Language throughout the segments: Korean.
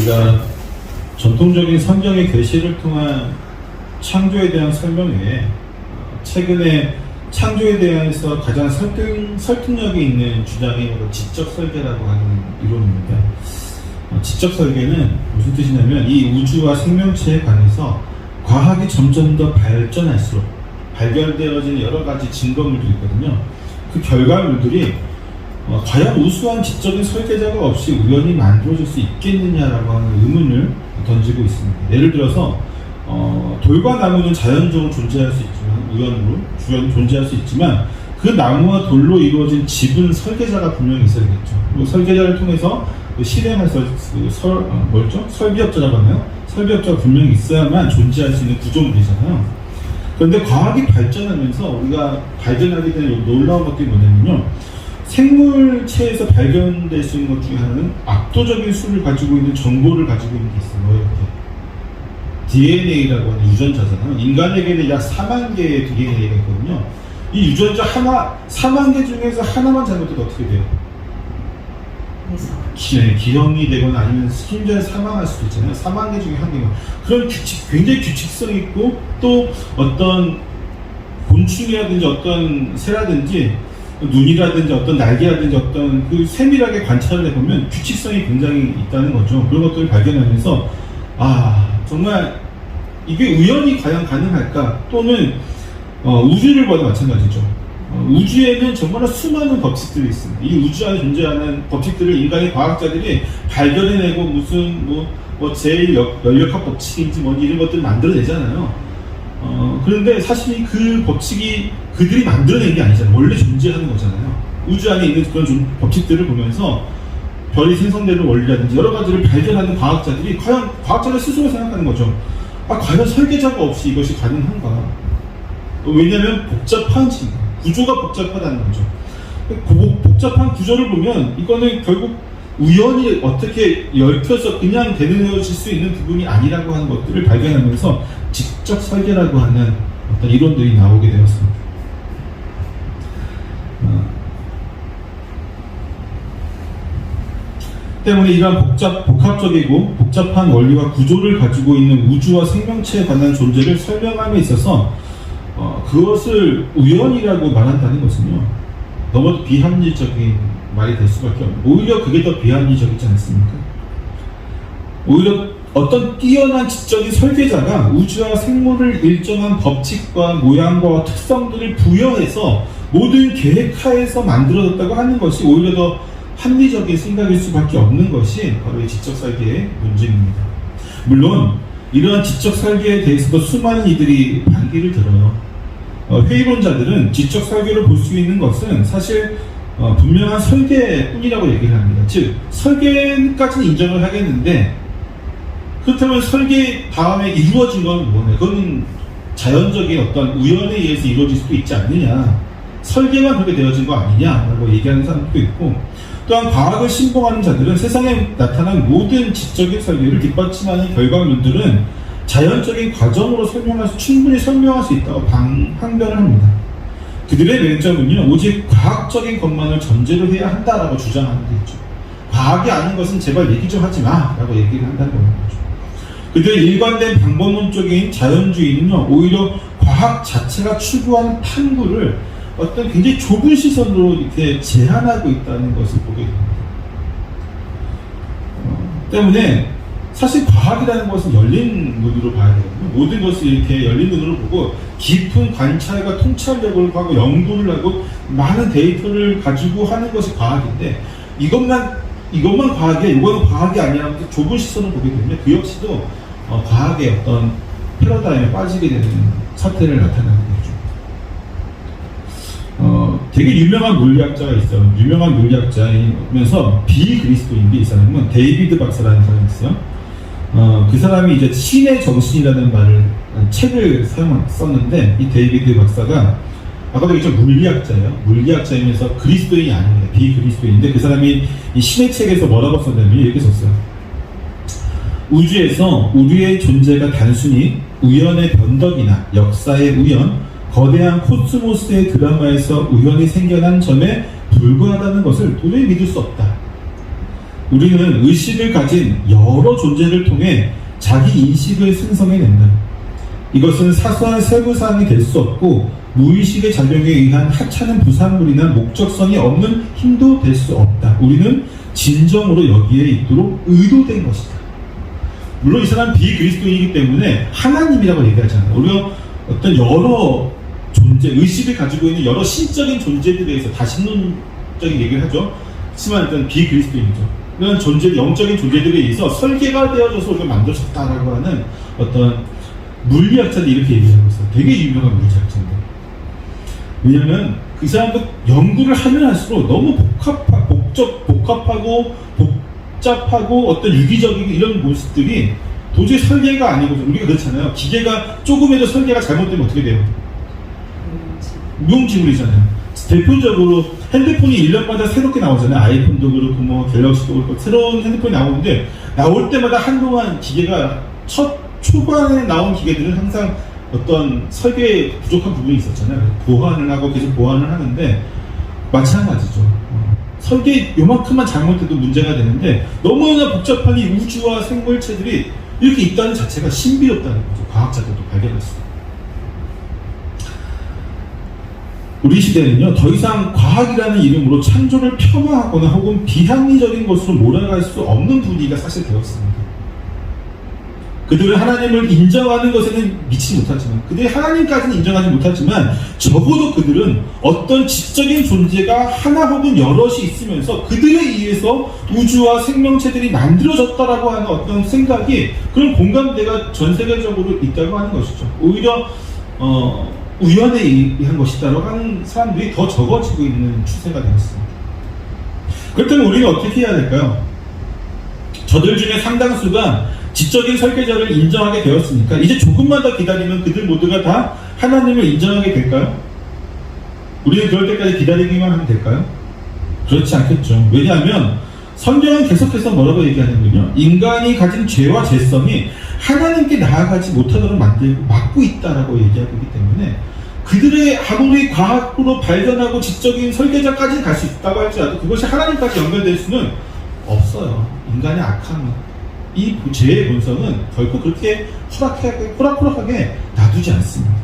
우리가 전통적인 성경의 계시를 통한 창조에 대한 설명 외에 최근에 창조에 대해서 가장 설득력이 있는 주장이 바로 지적 설계라고 하는 이론입니다. 지적 설계는 무슨 뜻이냐면 이 우주와 생명체에 관해서 과학이 점점 더 발전할수록 발견되어진 여러 가지 증거물들이 있거든요. 그 결과물들이 과연 우수한 지적인 설계자가 없이 우연히 만들어질 수 있겠느냐라고 하는 의문을 던지고 있습니다. 예를 들어서 돌과 나무는 자연적으로 존재할 수 있지만 우연으로 존재할 수 있지만 그 나무와 돌로 이루어진 집은 설계자가 분명히 있어야겠죠. 그리고 설계자를 통해서 실행할 설비업자라고 하나요? 설비업자가 분명히 있어야만 존재할 수 있는 구조물이잖아요. 그런데 과학이 발전하면서 우리가 발견하게 되는 놀라운 것들이 뭐냐면요, 생물체에서 발견될 수 있는 것 중에 하나는 압도적인 수를 가지고 있는 정보를 가지고 있는 게 있어요. DNA라고 하는 유전자잖아요. 인간에게는 약 4만 개의 DNA가 있거든요. 이 유전자 4만 개 중에서 하나만 잘못해도 어떻게 돼요? 기형이 되거나 아니면 심지어 사망할 수도 있잖아요. 4만 개 중에 한 개만. 그런 굉장히 규칙성 있고, 또 어떤 곤충이라든지 어떤 새라든지 눈이라든지 어떤 날개라든지 어떤 그 세밀하게 관찰을 해보면 규칙성이 굉장히 있다는 거죠. 그런 것들을 발견하면서 정말 이게 우연히 과연 가능할까? 또는 우주를 봐도 마찬가지죠. 우주에는 정말 수많은 법칙들이 있습니다. 이 우주 안에 존재하는 법칙들을 인간의 과학자들이 발견해내고 무슨 제일 연력학 법칙인지 이런 것들을 만들어내잖아요. 그런데 사실 그 법칙이 그들이 만들어낸 게 아니잖아요. 원래 존재하는 거잖아요. 우주 안에 있는 그런 법칙들을 보면서 별이 생성되는 원리라든지 여러 가지를 발견하는 과학자들이 과연 과학자들 스스로 생각하는 거죠. 과연 설계자가 없이 이것이 가능한가? 왜냐하면 복잡한지, 구조가 복잡하다는 거죠. 복잡한 구조를 보면 이거는 결국 우연히 어떻게 얽혀서 그냥 되는 수 있는 부분이 아니라고 하는 것들을 발견하면서 지적 설계라고 하는 어떤 이론들이 나오게 되었습니다. 때문에 이러한 복합적이고 복잡한 원리와 구조를 가지고 있는 우주와 생명체에 관한 존재를 설명함에 있어서 그것을 우연이라고 말한다는 것은요, 너무 비합리적인 말이 될 수밖에 없는, 오히려 그게 더 비합리적이지 않습니까? 오히려 어떤 뛰어난 지적인 설계자가 우주와 생물을 일정한 법칙과 모양과 특성들을 부여해서 모든 계획하에서 만들어졌다고 하는 것이 오히려 더 합리적인 생각일 수밖에 없는 것이 바로 이 지적 설계의 문제입니다. 물론 이러한 지적 설계에 대해서도 수많은 이들이 반기를 들어요. 회의론자들은 지적 설계를 볼 수 있는 것은 사실 분명한 설계뿐이라고 얘기를 합니다. 즉 설계까지는 인정을 하겠는데, 그렇다면 설계 다음에 이루어진 건 뭐냐? 그건 자연적인 어떤 우연에 의해서 이루어질 수도 있지 않느냐, 설계만 그렇게 되어진 거 아니냐라고 얘기하는 사람도 있고, 또한 과학을 신봉하는 자들은 세상에 나타난 모든 지적인 설계를 뒷받침하는 결과물들은 자연적인 과정으로 충분히 설명할 수 있다고 항변을 합니다. 그들의 맹점은요, 오직 과학적인 것만을 전제로 해야 한다라고 주장하는 게 있죠. 과학이 아닌 것은 제발 얘기 좀 하지 마라고 얘기를 한다는 거죠. 그들의 일관된 방법론적인 자연주의는요, 오히려 과학 자체가 추구하는 탐구를 어떤 굉장히 좁은 시선으로 이렇게 제한하고 있다는 것을 보게 됩니다. 때문에 사실 과학이라는 것은 열린 눈으로 봐야 되거든요. 모든 것을 이렇게 열린 눈으로 보고 깊은 관찰과 통찰력을 하고 연구를 하고 많은 데이터를 가지고 하는 것이 과학인데, 이것만 과학이야, 이거는 과학이 아니라 좁은 시선을 보게 되면 그 역시도 과학의 어떤 패러다임에 빠지게 되는 사태를 나타내는 거죠. 되게 유명한 물리학자가 있어요. 유명한 물리학자이면서 비그리스도인데, 이 사람은 데이비드 박사라는 사람이 있어요. 그 사람이 이제 신의 정신이라는 책을 썼는데, 이 데이비드 박사가 아까도 얘기했죠, 물리학자이면서 그리스도인이 아닙니다. 비그리스도인인데, 그 사람이 이 신의 책에서 뭐라고 썼냐면 이렇게 썼어요. 우주에서 우리의 존재가 단순히 우연의 변덕이나 역사의 우연, 거대한 코스모스의 드라마에서 우연히 생겨난 점에 불과하다는 것을 도저히 믿을 수 없다. 우리는 의식을 가진 여러 존재를 통해 자기 인식을 생성해낸다. 이것은 사소한 세부사항이 될 수 없고 무의식의 작용에 의한 하찮은 부산물이나 목적성이 없는 힘도 될 수 없다. 우리는 진정으로 여기에 있도록 의도된 것이다. 물론 이 사람은 비그리스도인이기 때문에 하나님이라고 얘기하잖아요. 우리가 어떤 여러 존재, 의식을 가지고 있는 여러 신적인 존재들에 대해서 다신론적인 얘기를 하죠. 하지만 일단 비그리스도인이죠. 이런 존재, 영적인 존재들에 의해서 설계가 되어져서 우리가 만들어졌다라고 하는 어떤 물리학자들이 이렇게 얘기하고 있어요. 되게 유명한 물리학자인데. 왜냐면 그 사람도 연구를 하면 할수록 너무 복잡하고 복잡하고 어떤 유기적이고 이런 모습들이 도저히 설계가 아니고, 우리가 그렇잖아요. 기계가 조금이라도 설계가 잘못되면 어떻게 돼요? 무용지물이잖아요. 대표적으로 핸드폰이 1년마다 새롭게 나오잖아요. 아이폰도 그렇고 뭐 갤럭시도 그렇고 새로운 핸드폰이 나오는데, 나올 때마다 한동안 기계가 초반에 나온 기계들은 항상 어떤 설계에 부족한 부분이 있었잖아요. 보완을 하고 계속 보완을 하는데 마찬가지죠. 설계 요만큼만 잘못해도 문제가 되는데, 너무나 복잡한 이 우주와 생물체들이 이렇게 있다는 자체가 신비롭다는 거죠. 과학자들도 발견했어요. 우리 시대는요, 더 이상 과학이라는 이름으로 창조를 폄하하거나 혹은 비합리적인 것으로 몰아갈 수 없는 분위기가 사실 되었습니다. 그들은 하나님을 인정하는 것에는 미치지 못하지만, 그들이 하나님까지는 인정하지 못하지만, 적어도 그들은 어떤 지적인 존재가 하나 혹은 여럿이 있으면서 그들에 의해서 우주와 생명체들이 만들어졌다라고 하는 어떤 생각이, 그런 공감대가 전 세계적으로 있다고 하는 것이죠. 오히려 우연에 의한 것이다라고 하는 사람들이 더 적어지고 있는 추세가 되었습니다. 그렇다면 우리는 어떻게 해야 될까요? 저들 중에 상당수가 지적인 설계자를 인정하게 되었으니까 이제 조금만 더 기다리면 그들 모두가 다 하나님을 인정하게 될까요? 우리는 그럴 때까지 기다리기만 하면 될까요? 그렇지 않겠죠. 왜냐하면 성경은 계속해서 뭐라고 얘기하냐면요, 인간이 가진 죄와 죄성이 하나님께 나아가지 못하도록 막고 있다라고 얘기하고 있기 때문에, 그들의 아무리 과학으로 발견하고 지적인 설계자까지 갈 수 있다고 할지라도 그것이 하나님까지 연결될 수는 없어요. 인간의 악함은, 이 죄의 본성은 결코 그렇게 호락호락하게 놔두지 않습니다.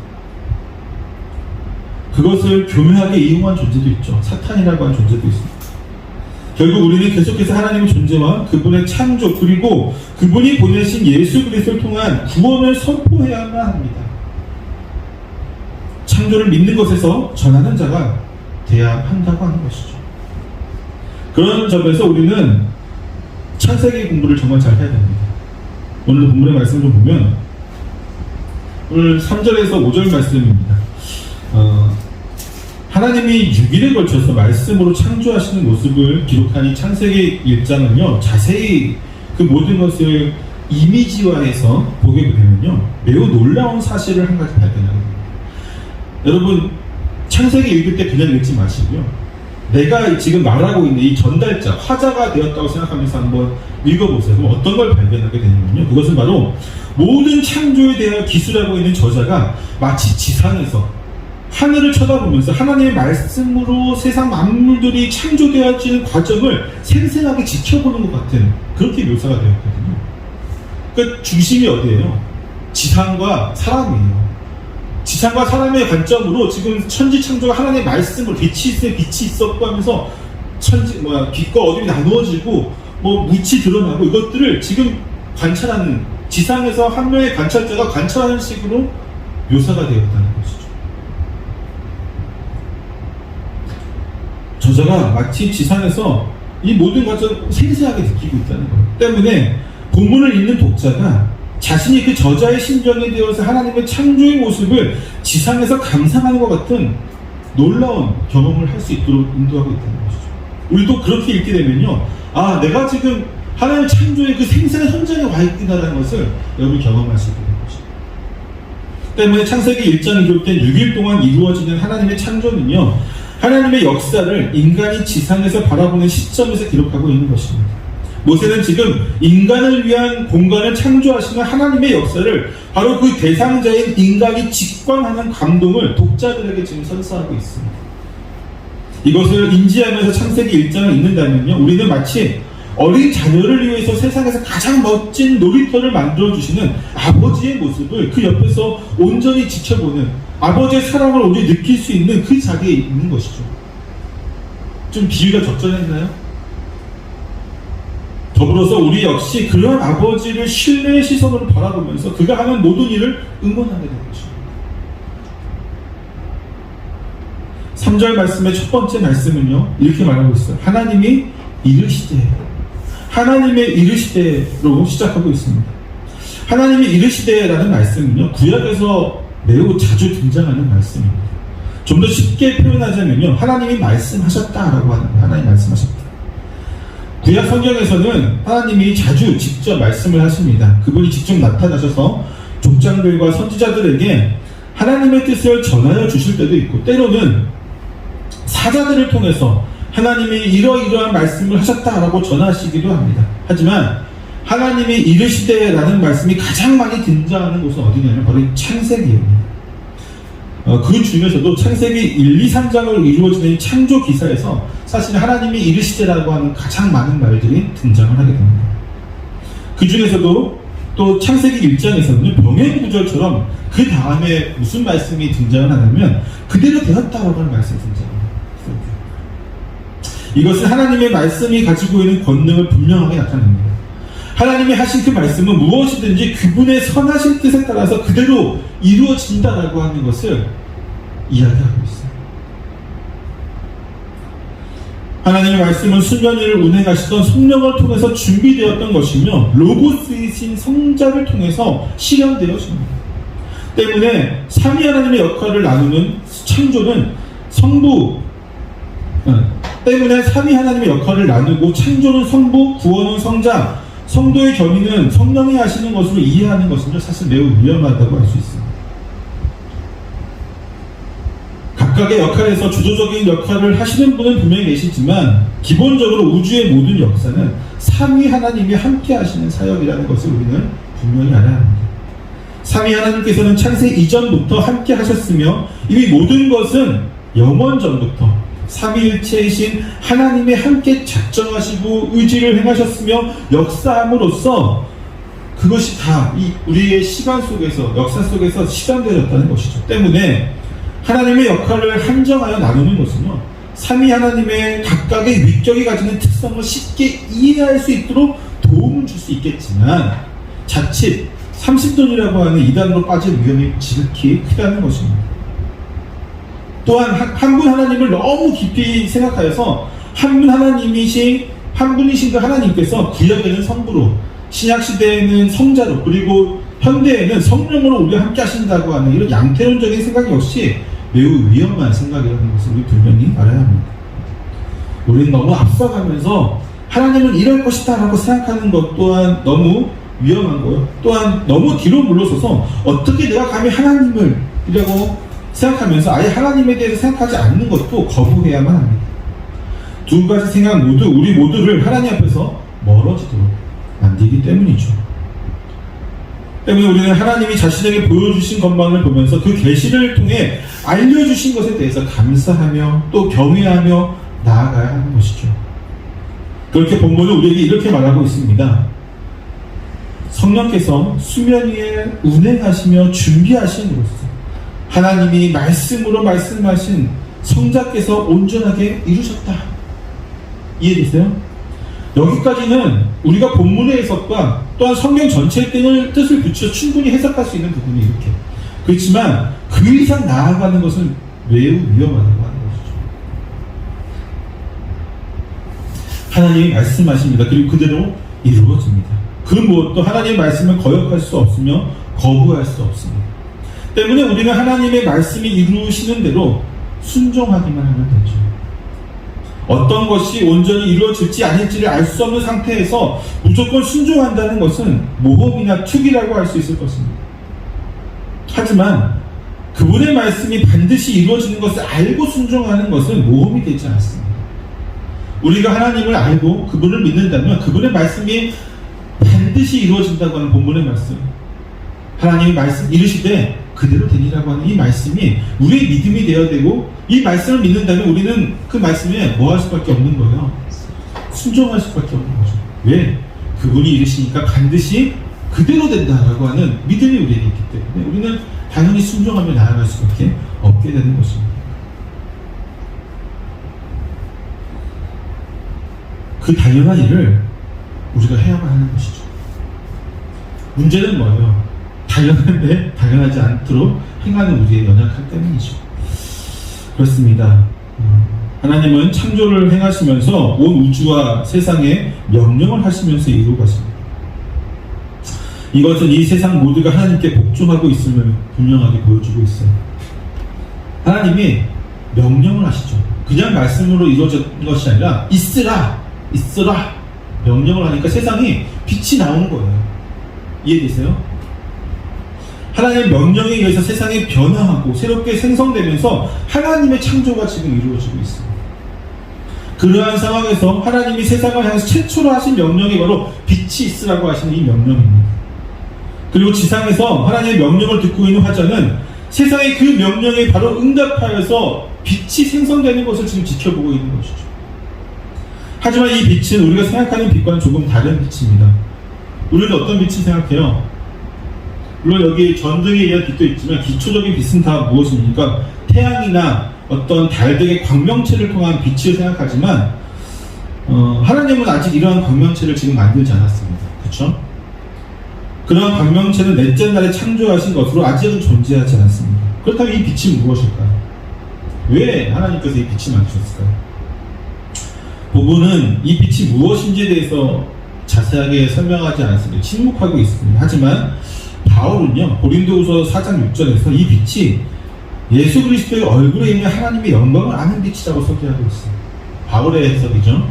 그것을 교묘하게 이용한 존재도 있죠. 사탄이라고 하는 존재도 있습니다. 결국 우리는 계속해서 하나님의 존재와 그분의 창조, 그리고 그분이 보내신 예수 그리스도를 통한 구원을 선포해야만 합니다. 창조를 믿는 것에서 전하는 자가 돼야 한다고 하는 것이죠. 그런 점에서 우리는 창세기 공부를 정말 잘 해야 됩니다. 오늘 본문의 말씀을 좀 보면, 오늘 3절에서 5절 말씀입니다. 하나님이 6일에 걸쳐서 말씀으로 창조하시는 모습을 기록한 이 창세기 1장은요, 자세히 그 모든 것을 이미지화해서 보게 되면요, 매우 놀라운 사실을 한 가지 발견합니다. 여러분, 창세기 읽을 때 그냥 읽지 마시고요, 내가 지금 말하고 있는 이 전달자, 화자가 되었다고 생각하면서 한번 읽어보세요. 그럼 어떤 걸 발견하게 되냐면요, 그것은 바로 모든 창조에 대한 기술하고 있는 저자가 마치 지상에서 하늘을 쳐다보면서 하나님의 말씀으로 세상 만물들이 창조되어지는 과정을 생생하게 지켜보는 것 같은, 그렇게 묘사가 되었거든요. 그러니까 중심이 어디예요? 지상과 사람이에요. 지상과 사람의 관점으로 지금 천지 창조가 하나님의 말씀으로 빛이 있었고 하면서 빛과 어둠이 나누어지고 묻이 드러나고, 이것들을 지금 관찰하는, 지상에서 한 명의 관찰자가 관찰하는 식으로 묘사가 되었다는 것이죠. 저자가 마치 지상에서 이 모든 것을 생생하게 느끼고 있다는 것 때문에 본문을 읽는 독자가 자신이 그 저자의 심정에 되어서 하나님의 창조의 모습을 지상에서 감상하는 것 같은 놀라운 경험을 할 수 있도록 인도하고 있다는 것이죠. 우리도 그렇게 읽게 되면요, 아, 내가 지금 하나님의 창조의 그 생생한 현장에 와 있구나라는 것을 여러분이 경험하시게 되는 것이죠. 때문에 창세기 1장이 기록된 6일 동안 이루어지는 하나님의 창조는요, 하나님의 역사를 인간이 지상에서 바라보는 시점에서 기록하고 있는 것입니다. 모세는 지금 인간을 위한 공간을 창조하시는 하나님의 역사를 바로 그 대상자인 인간이 직관하는 감동을 독자들에게 지금 선사하고 있습니다. 이것을 인지하면서 창세기 1장을 읽는다면요, 우리는 마치 어린 자녀를 위해서 세상에서 가장 멋진 놀이터를 만들어주시는 아버지의 모습을 그 옆에서 온전히 지켜보는, 아버지의 사랑을 온전히 느낄 수 있는 그 자리에 있는 것이죠. 좀 비유가 적절했나요? 더불어서 우리 역시 그런 아버지를 신뢰의 시선으로 바라보면서 그가 하는 모든 일을 응원하게 되는 것입니다. 3절 말씀의 첫 번째 말씀은요, 이렇게 말하고 있어요. 하나님이 이르시되, 하나님의 이르시되로 시작하고 있습니다. 하나님이 이르시되라는 말씀은요, 구약에서 매우 자주 등장하는 말씀입니다. 좀 더 쉽게 표현하자면요, 하나님이 말씀하셨다라고 하는 거예요. 하나님이 말씀하셨다. 구약 성경에서는 하나님이 자주 직접 말씀을 하십니다. 그분이 직접 나타나셔서 족장들과 선지자들에게 하나님의 뜻을 전하여 주실 때도 있고, 때로는 사자들을 통해서 하나님이 이러이러한 말씀을 하셨다라고 전하시기도 합니다. 하지만 하나님이 이르시되라는 말씀이 가장 많이 등장하는 곳은 어디냐면 바로 창세기입니다. 그 중에서도 창세기 1, 2, 3장으로 이루어지는 창조 기사에서 사실 하나님이 이르시되라고 하는 가장 많은 말들이 등장을 하게 됩니다. 그 중에서도 또 창세기 1장에서는 병행구절처럼 그 다음에 무슨 말씀이 등장을 하냐면 그대로 되었다라고 하는 말씀이 등장합니다. 이것은 하나님의 말씀이 가지고 있는 권능을 분명하게 나타냅니다. 하나님이 하신 그 말씀은 무엇이든지 그분의 선하신 뜻에 따라서 그대로 이루어진다라고 하는 것을 이야기하고 있어요. 하나님의 말씀은 수년 위를 운행하시던 성령을 통해서 준비되었던 것이며 로고스이신 성자를 통해서 실현되어집니다. 때문에 삼위 하나님의 역할을 나누는 창조는 때문에 삼위 하나님의 역할을 나누고 창조는 성부, 구원은 성자, 성도의 견인은 성령이 하시는 것으로 이해하는 것은 사실 매우 위험하다고 할 수 있습니다. 각각의 역할에서 주도적인 역할을 하시는 분은 분명히 계시지만 기본적으로 우주의 모든 역사는 삼위 하나님이 함께 하시는 사역이라는 것을 우리는 분명히 알아야 합니다. 삼위 하나님께서는 창세 이전부터 함께 하셨으며 이미 모든 것은 영원 전부터 삼위일체이신 하나님이 함께 작정하시고 의지를 행하셨으며 역사함으로써 그것이 다 우리의 시간 속에서, 역사 속에서 실현되어졌다는 것이죠. 때문에 하나님의 역할을 한정하여 나누는 것은요, 삼위 하나님의 각각의 위격이 가지는 특성을 쉽게 이해할 수 있도록 도움을 줄 수 있겠지만 자칫 삼신론이라고 하는 이단으로 빠질 위험이 지극히 크다는 것입니다. 또한 한 분 하나님을 너무 깊이 생각하여서 한 분이신 그 하나님께서 구약에는 성부로, 신약시대에는 성자로, 그리고 현대에는 성령으로 우리와 함께 하신다고 하는 이런 양태론적인 생각 역시 매우 위험한 생각이라는 것을 우리 분명히 알아야 합니다. 우리는 너무 앞서가면서 하나님은 이럴 것이다 라고 생각하는 것 또한 너무 위험한 거예요. 또한 너무 뒤로 물러서서 어떻게 내가 감히 하나님을 이라고 생각하면서 아예 하나님에 대해서 생각하지 않는 것도 거부해야만 합니다. 두 가지 생각 모두 우리 모두를 하나님 앞에서 멀어지도록 만들기 때문이죠. 때문에 우리는 하나님이 자신에게 보여주신 것만을 보면서 그 계시를 통해 알려주신 것에 대해서 감사하며 또 경외하며 나아가야 하는 것이죠. 그렇게 본문은 우리에게 이렇게 말하고 있습니다. 성령께서 수면 위에 운행하시며 준비하심으로써 하나님이 말씀으로 말씀하신 성자께서 온전하게 이루셨다. 이해되세요? 여기까지는 우리가 본문의 해석과 또한 성경 전체의 뜻을 붙여 충분히 해석할 수 있는 부분이 이렇게. 그렇지만 그 이상 나아가는 것은 매우 위험하다고 하는 것이죠. 하나님이 말씀하십니다. 그리고 그대로 이루어집니다. 그 무엇도 하나님의 말씀을 거역할 수 없으며 거부할 수 없습니다. 때문에 우리는 하나님의 말씀이 이루시는 대로 순종하기만 하면 되죠. 어떤 것이 온전히 이루어질지 아닐지를 알 수 없는 상태에서 무조건 순종한다는 것은 모험이나 투기라고 할 수 있을 것입니다. 하지만 그분의 말씀이 반드시 이루어지는 것을 알고 순종하는 것은 모험이 되지 않습니다. 우리가 하나님을 알고 그분을 믿는다면 그분의 말씀이 반드시 이루어진다고 하는 본문의 말씀, 하나님의 말씀 이르시되 그대로 되니라고 하는 이 말씀이 우리의 믿음이 되어야 되고, 이 말씀을 믿는다면 우리는 그 말씀에 뭐 할 수밖에 없는 거예요? 순종할 수밖에 없는 거죠. 왜? 그분이 이르시니까 반드시 그대로 된다라고 하는 믿음이 우리에게 있기 때문에 우리는 당연히 순종하며 나아갈 수밖에 없게 되는 것입니다. 그 당연한 일을 우리가 해야만 하는 것이죠. 문제는 뭐예요? 당연한데 당연하지 않도록 행하는 우리의 연약함 때문이죠. 그렇습니다. 하나님은 창조를 행하시면서 온 우주와 세상에 명령을 하시면서 이루어 가십니다. 이것은 이 세상 모두가 하나님께 복종하고 있음을 분명하게 보여주고 있어요. 하나님이 명령을 하시죠. 그냥 말씀으로 이루어진 것이 아니라 있으라 명령을 하니까 세상이 빛이 나오는 거예요. 이해되세요? 하나님의 명령에 의해서 세상이 변화하고 새롭게 생성되면서 하나님의 창조가 지금 이루어지고 있습니다. 그러한 상황에서 하나님이 세상을 향해서 최초로 하신 명령이 바로 빛이 있으라고 하시는 이 명령입니다. 그리고 지상에서 하나님의 명령을 듣고 있는 화자는 세상의 그 명령에 바로 응답하여서 빛이 생성되는 것을 지금 지켜보고 있는 것이죠. 하지만 이 빛은 우리가 생각하는 빛과는 조금 다른 빛입니다. 우리는 어떤 빛을 생각해요? 물론 여기 전등에 의한 빛도 있지만 기초적인 빛은 다 무엇입니까? 태양이나 어떤 달 등의 광명체를 통한 빛을 생각하지만 하나님은 아직 이러한 광명체를 지금 만들지 않았습니다. 그렇죠? 그러한 광명체는 넷째 날에 창조하신 것으로 아직은 존재하지 않았습니다. 그렇다면 이 빛이 무엇일까요? 왜 하나님께서 이 빛을 만드셨을까요? 부부는 이 빛이 무엇인지에 대해서 자세하게 설명하지 않습니다. 침묵하고 있습니다. 하지만 바울은요, 고린도후서 4장 6절에서 이 빛이 예수 그리스도의 얼굴에 있는 하나님의 영광을 아는 빛이라고 소개하고 있어요. 바울의 해석이죠.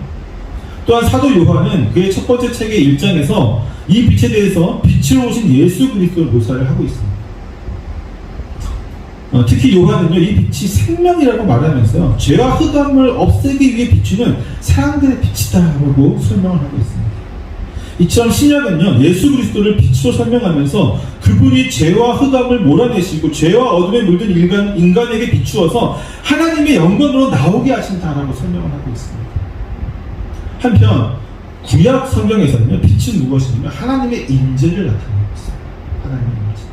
또한 사도 요한은 그의 첫 번째 책의 1장에서 이 빛에 대해서 빛으로 오신 예수 그리스도를 묘사를 하고 있습니다. 특히 요한은요, 이 빛이 생명이라고 말하면서요, 죄와 흑암을 없애기 위해 비추는 사랑들의 빛이다라고 설명을 하고 있습니다. 이처럼 신약은요, 예수 그리스도를 빛으로 설명하면서 그분이 죄와 흑암을 몰아내시고 죄와 어둠에 물든 인간에게 비추어서 하나님의 영광으로 나오게 하신다라고 설명을 하고 있습니다. 한편 구약 성경에서는요, 빛은 무엇이냐면 하나님의 인재를 나타내고 있어요. 하나님의 인재.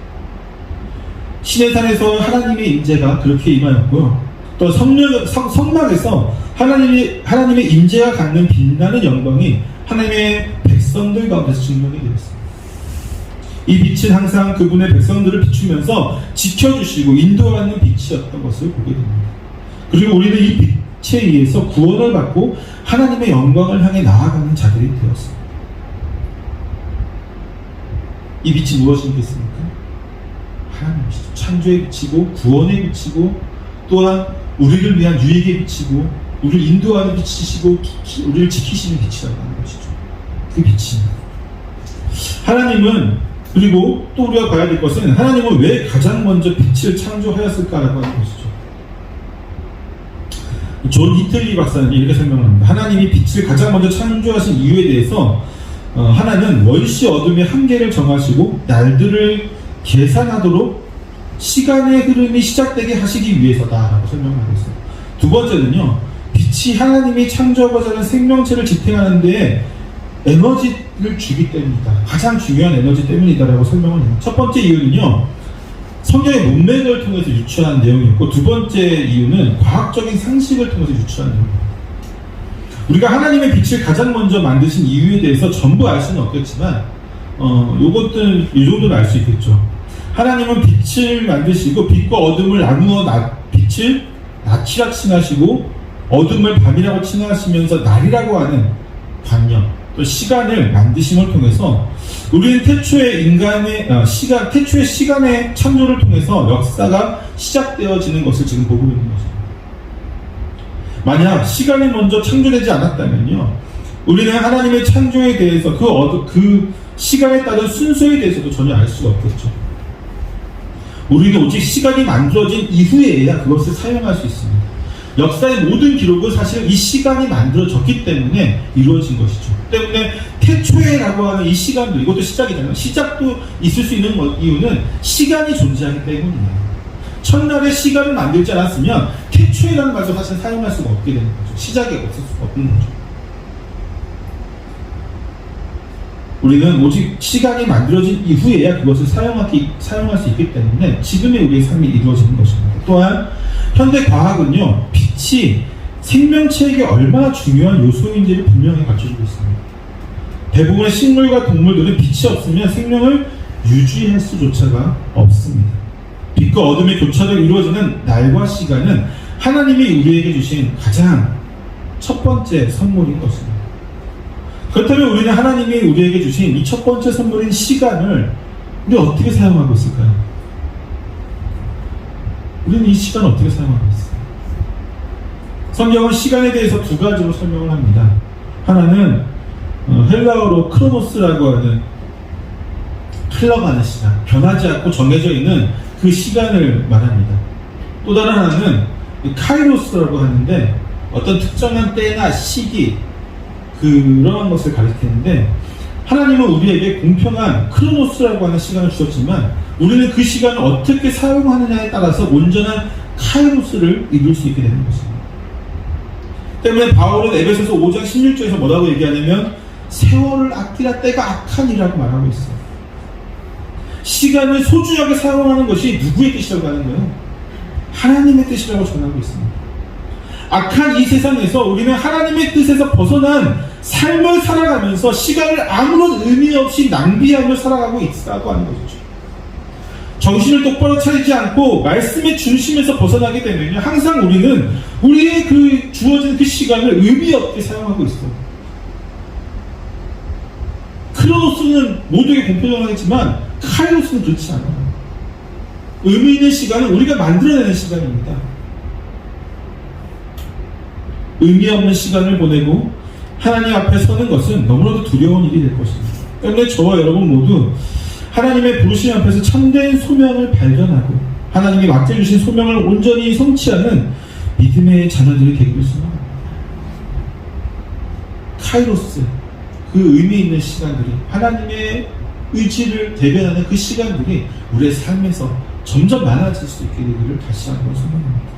시내산에서 하나님의 인재가 그렇게 임하였고요. 또 성막에서 하나님의 인재가 갖는 빛나는 영광이 하나님의 백성들 가운데서 증명이 되었습니다. 이 빛은 항상 그분의 백성들을 비추면서 지켜주시고 인도하는 빛이었던 것을 보게 됩니다. 그리고 우리는 이 빛에 의해서 구원을 받고 하나님의 영광을 향해 나아가는 자들이 되었습니다. 이 빛이 무엇이겠습니까? 하나님이시죠. 창조의 빛이고 구원의 빛이고 또한 우리를 위한 유익의 빛이고 우리를 인도하는 빛이시고 우리를 지키시는 빛이라고 하는 것이죠. 그 빛입니다. 하나님은, 그리고 또 우리가 봐야 될 것은 하나님은 왜 가장 먼저 빛을 창조하였을까라고 하는 것이죠. 존 히틀리 박사는 이렇게 설명합니다. 하나님이 빛을 가장 먼저 창조하신 이유에 대해서 하나는 원시 어둠의 한계를 정하시고 날들을 계산하도록 시간의 흐름이 시작되게 하시기 위해서다라고 설명하고 있어요. 두 번째는요, 빛이 하나님이 창조하고자 하는 생명체를 지탱하는 데에 에너지를 주기 때문이다. 가장 중요한 에너지 때문이다라고 설명을 해요. 첫 번째 이유는요, 성경의 문맥을 통해서 유추한 내용이었고, 두 번째 이유는 과학적인 상식을 통해서 유추한 내용입니다. 우리가 하나님의 빛을 가장 먼저 만드신 이유에 대해서 전부 알 수는 없겠지만 요것들 이 정도는 알 수 있겠죠. 하나님은 빛을 만드시고 빛과 어둠을 나누어 빛을 낮이라 칭하시고 어둠을 밤이라고 칭하시면서 날이라고 하는 관념, 또 시간을 만드심을 통해서 우리는 태초의 시간의 창조를 통해서 역사가 시작되어지는 것을 지금 보고 있는 거죠. 만약 시간이 먼저 창조되지 않았다면요, 우리는 하나님의 창조에 대해서 그 시간에 따른 순서에 대해서도 전혀 알 수가 없겠죠. 우리는 오직 시간이 만들어진 이후에야 그것을 사용할 수 있습니다. 역사의 모든 기록은 사실 이 시간이 만들어졌기 때문에 이루어진 것이죠. 때문에 태초에라고 하는 이 시간도, 이것도 시작이잖아요. 시작도 있을 수 있는 이유는 시간이 존재하기 때문이에요. 첫날에 시간을 만들지 않았으면 태초에라는 말도 사실 사용할 수가 없게 되는 거죠. 시작이 없을 수가 없는 거죠. 우리는 오직 시간이 만들어진 이후에야 그것을 사용할 수 있기 때문에 지금의 우리의 삶이 이루어지는 것입니다. 또한 현대 과학은요, 빛이 생명체에게 얼마나 중요한 요소인지를 분명히 갖춰주고 있습니다. 대부분의 식물과 동물들은 빛이 없으면 생명을 유지할 수조차가 없습니다. 빛과 어둠의 교차로 이루어지는 날과 시간은 하나님이 우리에게 주신 가장 첫 번째 선물인 것입니다. 그렇다면 우리는 하나님이 우리에게 주신 이 첫 번째 선물인 시간을 우리 어떻게 사용하고 있을까요? 우리는 이 시간을 어떻게 사용하고 있어요? 성경은 시간에 대해서 두 가지로 설명을 합니다. 하나는 헬라어로 크로노스라고 하는 흘러가는 시간, 변하지 않고 정해져 있는 그 시간을 말합니다. 또 다른 하나는 카이로스라고 하는데 어떤 특정한 때나 시기, 그러한 것을 가리키는데, 하나님은 우리에게 공평한 크로노스라고 하는 시간을 주셨지만 우리는 그 시간을 어떻게 사용하느냐에 따라서 온전한 카이로스를 이룰 수 있게 되는 것입니다. 때문에 바울은 에베소서 5장 16절에서 뭐라고 얘기하냐면 세월을 아끼라 때가 악하니라고 말하고 있어요. 시간을 소중하게 사용하는 것이 누구의 뜻이라고 하는 거예요? 하나님의 뜻이라고 전하고 있습니다. 악한 이 세상에서 우리는 하나님의 뜻에서 벗어난 삶을 살아가면서 시간을 아무런 의미 없이 낭비하며 살아가고 있다고 하는 것이죠. 정신을 똑바로 차리지 않고 말씀의 중심에서 벗어나게 되면 항상 우리는 우리의 그 주어진 그 시간을 의미 없게 사용하고 있어요. 크로노스는 모두에게 공평하겠지만 카이로스는 그렇지 않아요. 의미 있는 시간은 우리가 만들어내는 시간입니다. 의미 없는 시간을 보내고 하나님 앞에 서는 것은 너무나도 두려운 일이 될 것입니다. 때문에 저와 여러분 모두 하나님의 부르심 앞에서 참된 소명을 발견하고 하나님이 맡겨주신 소명을 온전히 성취하는 믿음의 자녀들이 되기를 소망합니다. 카이로스, 그 의미 있는 시간들이, 하나님의 의지를 대변하는 그 시간들이 우리의 삶에서 점점 많아질 수 있게 되기를 다시 한번 소망합니다.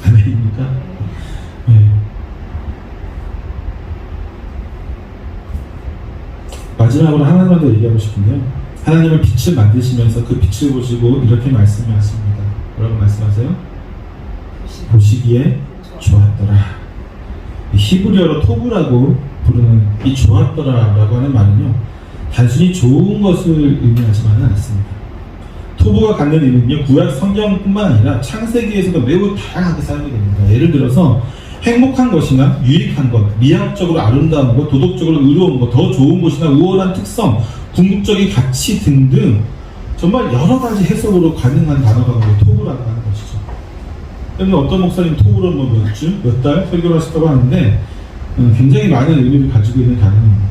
아멘입니까? 네. 마지막으로 하나님만 더 얘기하고 싶은데요. 하나님은 빛을 만드시면서 그 빛을 보시고 이렇게 말씀하십니다. 뭐라고 말씀하세요? 보시기에 좋았더라. 히브리어로 토브라고 부르는 이 좋았더라라고 하는 말은요, 단순히 좋은 것을 의미하지만은 않습니다. 토브가 갖는 의미는요, 구약 성경뿐만 아니라 창세기에서도 매우 다양하게 사용이 됩니다. 예를 들어서 행복한 것이나 유익한 것, 미학적으로 아름다운 것, 도덕적으로 의로운 것, 더 좋은 것이나 우월한 특성, 궁극적인 가치 등등 정말 여러 가지 해석으로 가능한 단어가 토브라고 하는 것이죠. 때문에 어떤 목사님 토브로 몇 주, 몇 달 설교를 하셨다고 하는데 굉장히 많은 의미를 가지고 있는 단어입니다.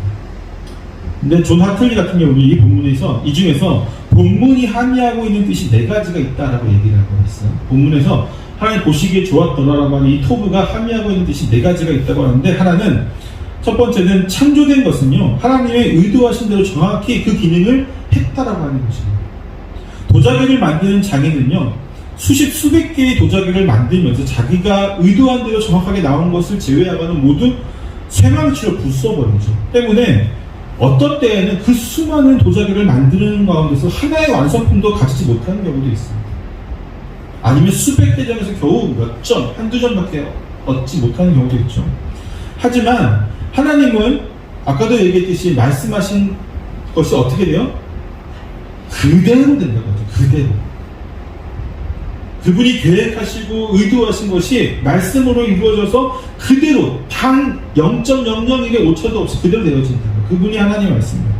근데 존 하틀리 같은 경우는 이 본문에서, 이 중에서 본문이 함의하고 있는 뜻이 4가지가 있다라고 얘기를 하고 있어요. 본문에서 하나님 보시기에 좋았더라라고 하는 이 토브가 함의하고 있는 뜻이 4가지가 있다고 하는데, 하나는, 첫 번째는 창조된 것은요, 하나님의 의도하신 대로 정확히 그 기능을 했다라고 하는 것입니다. 도자기를 만드는 장인은요, 수백 개의 도자기를 만들면서 자기가 의도한 대로 정확하게 나온 것을 제외하고는 모두 쇠망치로 부숴버리죠. 때문에 어떤 때에는 그 수많은 도자기를 만드는 가운데서 하나의 완성품도 가지지 못하는 경우도 있습니다. 아니면 수백 대 점에서 겨우 몇 점, 한두 점밖에 얻지 못하는 경우도 있죠. 하지만 하나님은 아까도 얘기했듯이 말씀하신 것이 어떻게 돼요? 그대로 된다는 거죠. 그대로. 그분이 계획하시고 의도하신 것이 말씀으로 이루어져서 그대로 단 0.001의 오차도 없이 그대로 되어진다. 그분이 하나님의 말씀입니다.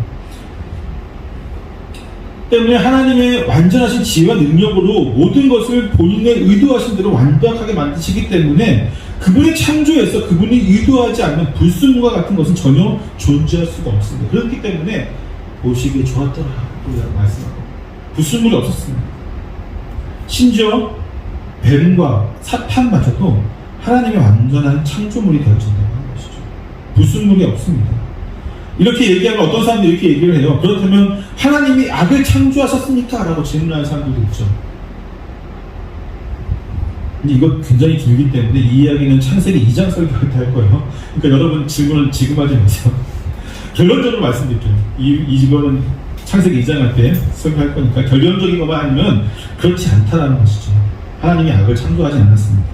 때문에 하나님의 완전하신 지혜와 능력으로 모든 것을 본인의 의도하신 대로 완벽하게 만드시기 때문에 그분의 창조에서 그분이 의도하지 않는 불순물과 같은 것은 전혀 존재할 수가 없습니다. 그렇기 때문에 보시기에 좋았더라고 말씀하고 불순물이 없었습니다. 심지어 뱀과 사탄마저도 하나님의 완전한 창조물이 되어진다고 하는 것이죠. 불순물이 없습니다. 이렇게 얘기하면 어떤 사람들이 이렇게 얘기를 해요. 그렇다면 하나님이 악을 창조하셨습니까? 라고 질문하는 사람들도 있죠. 근데 이거 굉장히 길기 때문에 이 이야기는 창세기 2장 설교할 때 할 거예요. 그러니까 여러분 질문을 지금 하지 마세요. 결론적으로 말씀드릴게요. 이거는 창세기 2장 때 설명할 거니까 결론적인 것만 아니면 그렇지 않다라는 것이죠. 하나님이 악을 창조하지 않았습니다.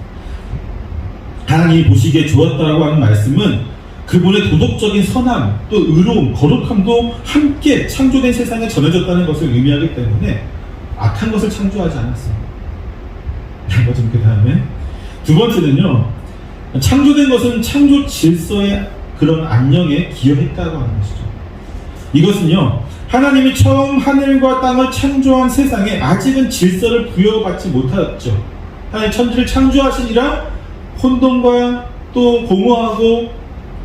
하나님이 보시기에 좋았다라고 하는 말씀은 그분의 도덕적인 선함, 또 의로움, 거룩함도 함께 창조된 세상에 전해졌다는 것을 의미하기 때문에 악한 것을 창조하지 않았습니다. 그 다음에 두 번째는요, 창조된 것은 창조 질서의 그런 안녕에 기여했다고 하는 것이죠. 이것은요, 하나님이 처음 하늘과 땅을 창조한 세상에 아직은 질서를 부여받지 못하였죠. 하나님 천지를 창조하시니라 혼돈과 또 공허하고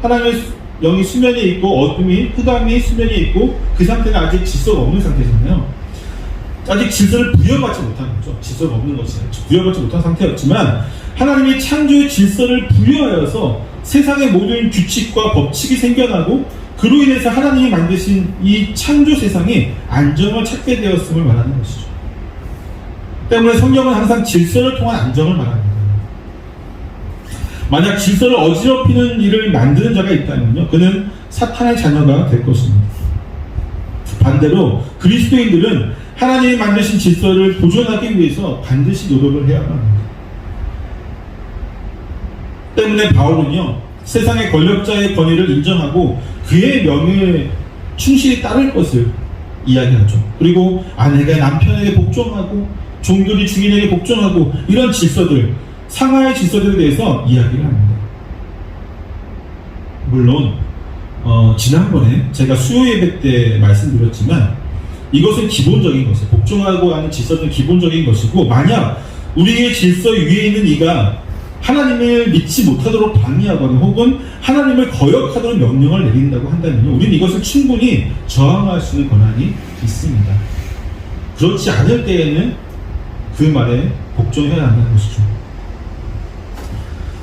하나님의 영이 수면에 있고 어둠이 흑암이 수면에 있고 그 상태는 아직 질서가 없는 상태잖아요. 아직 질서를 부여받지 못한 거죠. 질서가 없는 것이 부여받지 못한 상태였지만 하나님이 창조의 질서를 부여하여서 세상의 모든 규칙과 법칙이 생겨나고 그로 인해서 하나님이 만드신 이 창조 세상이 안정을 찾게 되었음을 말하는 것이죠. 때문에 성경은 항상 질서를 통한 안정을 말합니다. 만약 질서를 어지럽히는 일을 만드는 자가 있다면요, 그는 사탄의 자녀가 될 것입니다. 반대로 그리스도인들은 하나님이 만드신 질서를 보존하기 위해서 반드시 노력을 해야만 합니다. 때문에 바울은요, 세상의 권력자의 권위를 인정하고 그의 명예에 충실히 따를 것을 이야기하죠. 그리고 아내가 남편에게 복종하고 종들이 주인에게 복종하고 이런 질서들, 상하의 질서들에 대해서 이야기를 합니다. 물론 지난번에 제가 수요 예배 때 말씀드렸지만 이것은 기본적인 것이에요. 복종하고 하는 질서는 기본적인 것이고, 만약 우리의 질서 위에 있는 이가 하나님을 믿지 못하도록 방해하거나 혹은 하나님을 거역하도록 명령을 내린다고 한다면요, 우리는 이것을 충분히 저항할 수 있는 권한이 있습니다. 그렇지 않을 때에는 그 말에 복종해야 한다는 것이죠.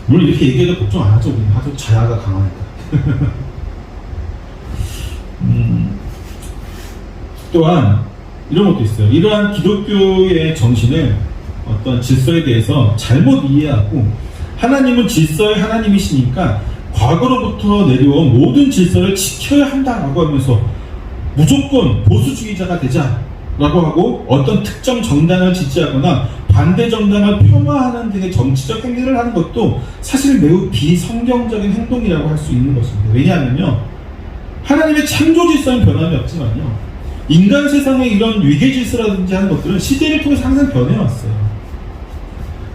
물론 이렇게 얘기해도 복종 안 하죠. 우리는 하도 자아가 강하니까. 또한 이런 것도 있어요. 이러한 기독교의 정신을 어떤 질서에 대해서 잘못 이해하고 하나님은 질서의 하나님이시니까 과거로부터 내려온 모든 질서를 지켜야 한다라고 하면서 무조건 보수주의자가 되자라고 하고 어떤 특정 정당을 지지하거나 반대 정당을 폄하하는 등의 정치적 행위를 하는 것도 사실 매우 비성경적인 행동이라고 할 수 있는 것입니다. 왜냐하면요, 하나님의 창조 질서는 변함이 없지만요, 인간 세상의 이런 위계 질서라든지 하는 것들은 시대를 통해서 항상 변해왔어요.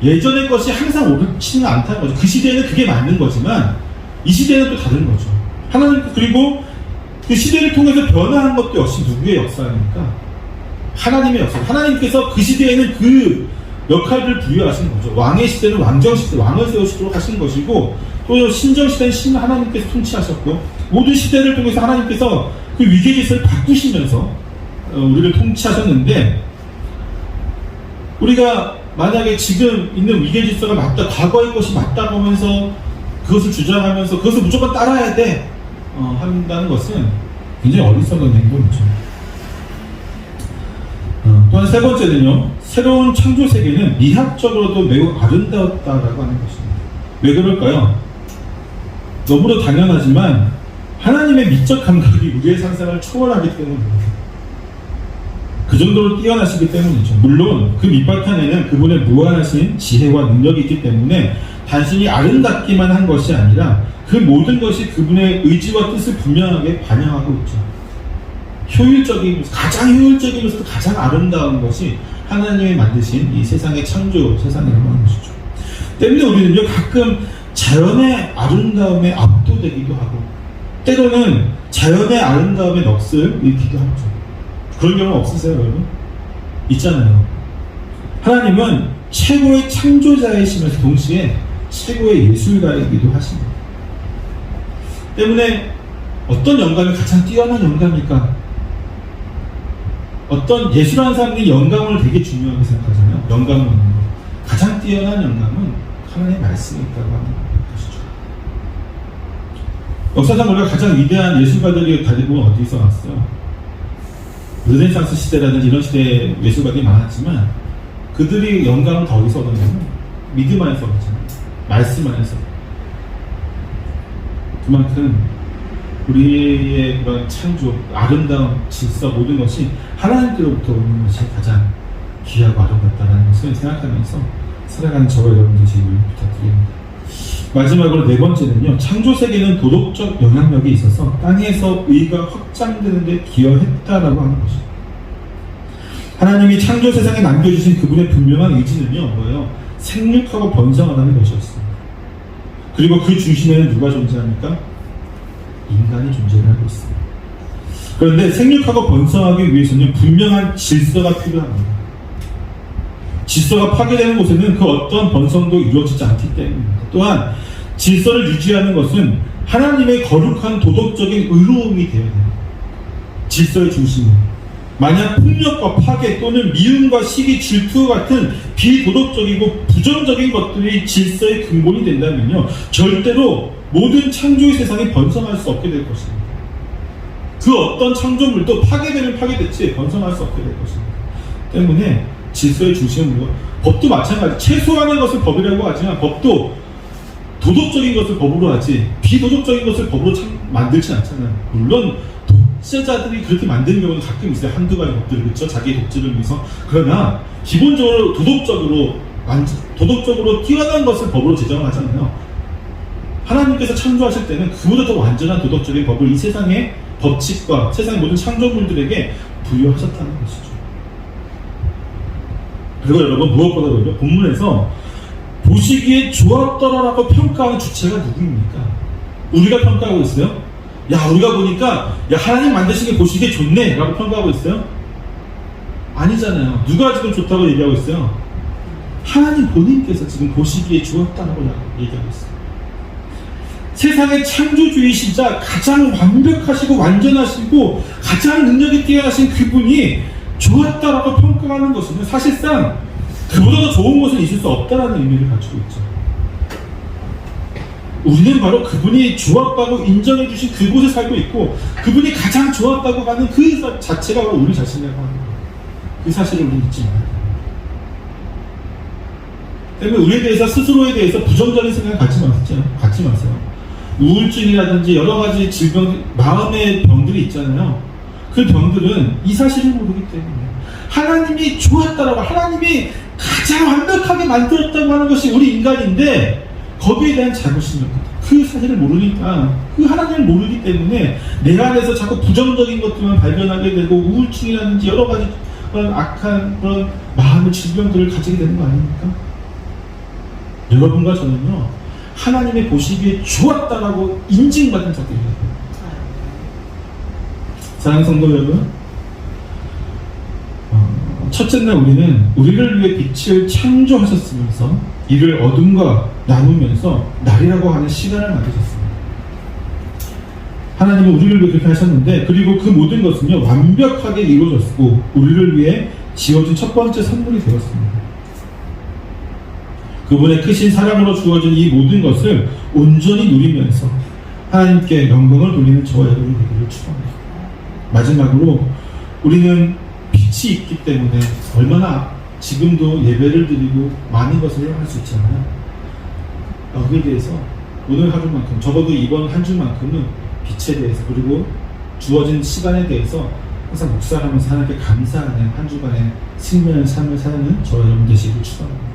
예전의 것이 항상 옳지는 않다는 거죠. 그 시대에는 그게 맞는 거지만 이 시대는 또 다른 거죠. 하나님, 그리고 그 시대를 통해서 변화한 것도 역시 누구의 역사입니까? 하나님의 역사. 하나님께서 그 시대에는 그 역할을 부여하신 거죠. 왕의 시대는 왕정 시대, 왕을 세우시도록 하신 것이고, 또 신정 시대는 신 하나님께서 통치하셨고, 모든 시대를 통해서 하나님께서 그 위계 질서를 바꾸시면서 우리를 통치하셨는데, 우리가 만약에 지금 있는 위계 질서가 맞다, 과거의 것이 맞다고 하면서 그것을 주장하면서 그것을 무조건 따라야 돼 한다는 것은 굉장히 어리석은 행동이죠. 또한 세 번째는요, 새로운 창조 세계는 미학적으로도 매우 아름다웠다라고 하는 것입니다. 왜 그럴까요? 너무도 당연하지만 하나님의 미적 감각이 우리의 상상을 초월하기 때문입니다. 그 정도로 뛰어나시기 때문이죠. 물론 그 밑바탕에는 그분의 무한하신 지혜와 능력이 있기 때문에 단순히 아름답기만 한 것이 아니라 그 모든 것이 그분의 의지와 뜻을 분명하게 반영하고 있죠. 가장 효율적이면서도 가장 아름다운 것이 하나님이 만드신 이 세상의 창조, 세상이라고 하는 것이죠. 때문에 우리는요, 가끔 자연의 아름다움에 압도되기도 하고, 때로는 자연의 아름다움에 넋을 잃기도 하죠. 그런 경우 없으세요, 여러분? 있잖아요. 하나님은 최고의 창조자이시면서 동시에 최고의 예술가이기도 하십니다. 때문에 어떤 영감이 가장 뛰어난 영감일까? 어떤 예술하는 사람들이 영감을 되게 중요하게 생각하잖아요. 영감을 얻는 것. 가장 뛰어난 영감은 하나님의 말씀이 있다고 하는 것이죠. 역사상 우리가 가장 위대한 예술가들이 대부분 어디서 왔어요? 르네상스 시대라든지 이런 시대에 예술가들이 많았지만 그들이 영감을 더 어디서 얻었냐면 믿음 안에서 얻었잖아요. 말씀 안에서. 그만큼 우리의 그런 창조, 아름다운 질서 모든 것이 하나님께로부터 오는 것이 가장 귀하고 아름답다는 것을 생각하면서 살아가는 저와 여러분 되시길 부탁드립니다. 마지막으로 네 번째는요, 창조 세계는 도덕적 영향력이 있어서 땅에서 의가 확장되는 데 기여했다라고 하는 것입니다. 하나님이 창조 세상에 남겨주신 그분의 분명한 의지는요, 뭐예요? 생육하고 번성하는 것이었습니다. 그리고 그 중심에는 누가 존재합니까? 인간이 존재를 하고 있습니다. 그런데 생육하고 번성하기 위해서는 분명한 질서가 필요합니다. 질서가 파괴되는 곳에는 그 어떤 번성도 이루어지지 않기 때문입니다. 또한 질서를 유지하는 것은 하나님의 거룩한 도덕적인 의로움이 되어야 됩니다. 질서의 중심은 만약 폭력과 파괴 또는 미움과 시기, 질투와 같은 비도덕적이고 부정적인 것들이 질서의 근본이 된다면요, 절대로 모든 창조의 세상에 번성할 수 없게 될 것입니다. 그 어떤 창조물도 파괴되면 파괴됐지 번성할 수 없게 될 것입니다. 때문에 질서의 중심은 뭐예요? 법도 마찬가지. 최소한의 것을 법이라고 하지만 법도 도덕적인 것을 법으로 하지 비도덕적인 것을 법으로 만들지 않잖아요. 물론 독재자들이 그렇게 만드는 경우도 가끔 있어요. 한두 가지 법들을, 그렇죠? 자기의 독재를 위해서. 그러나 기본적으로 도덕적으로 뛰어난 것을 법으로 제정을 하잖아요. 하나님께서 창조하실 때는 그보다 더 완전한 도덕적인 법을 이 세상의 법칙과 세상의 모든 창조물들에게 부여하셨다는 것이죠. 그리고 여러분, 무엇보다도 본문에서 보시기에 좋았더라라고 평가하는 주체가 누구입니까? 우리가 평가하고 있어요? 야, 우리가 보니까 야, 하나님 만드신 게 보시기에 좋네 라고 평가하고 있어요? 아니잖아요. 누가 지금 좋다고 얘기하고 있어요? 하나님 본인께서 지금 보시기에 좋았다라고 얘기하고 있어요. 세상의 창조주이시자 가장 완벽하시고 완전하시고 가장 능력이 뛰어나신 그분이 좋았다라고 평가하는 것은 사실상 그보다 더 좋은 것은 있을 수 없다라는 의미를 가지고 있죠. 우리는 바로 그분이 좋았다고 인정해 주신 그곳에 살고 있고 그분이 가장 좋았다고 하는 그 자체가 바로 우리 자신이라고 하는 거예요. 그 사실을 우리는 잊지 말아야 돼요. 때문에 우리에 대해서, 스스로에 대해서 부정적인 생각을 갖지 마세요. 우울증이라든지 여러 가지 질병, 마음의 병들이 있잖아요. 그 병들은 이 사실을 모르기 때문에 하나님이 좋았다라고, 하나님이 가장 완벽하게 만들었다고 하는 것이 우리 인간인데 거기에 대한 자부심이 없다. 그 사실을 모르니까, 그 하나님을 모르기 때문에 내 안에서 자꾸 부정적인 것들만 발견하게 되고 우울증이라든지 여러 가지 그런 악한 그런 마음의 질병들을 가지게 되는 거 아닙니까? 여러분과 저는요, 하나님의 보시기에 좋았다라고 인증받은 자들입니다. 사랑하는 성도 여러분, 첫째 날 우리는 우리를 위해 빛을 창조하셨으면서 이를 어둠과 나누면서 날이라고 하는 시간을 만드셨습니다. 하나님은 우리를 위해 그렇게 하셨는데, 그리고 그 모든 것은요 완벽하게 이루어졌고 우리를 위해 지어진 첫 번째 선물이 되었습니다. 그분의 크신 사랑으로 주어진 이 모든 것을 온전히 누리면서 하나님께 영광을 돌리는 저와 여러분이 되기를 축원합니다. 마지막으로 우리는 빛이 있기 때문에 얼마나 지금도 예배를 드리고 많은 것을 할 수 있잖아요. 여기에 대해서 오늘 하루만큼, 적어도 이번 한 주만큼은 빛에 대해서, 그리고 주어진 시간에 대해서 항상 묵상하면서 하나님께 감사하는 한 주간의 승리의 삶을 사는 저와 여러분 되시기를 축원합니다.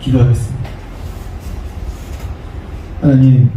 기도하겠습니다. 하나님,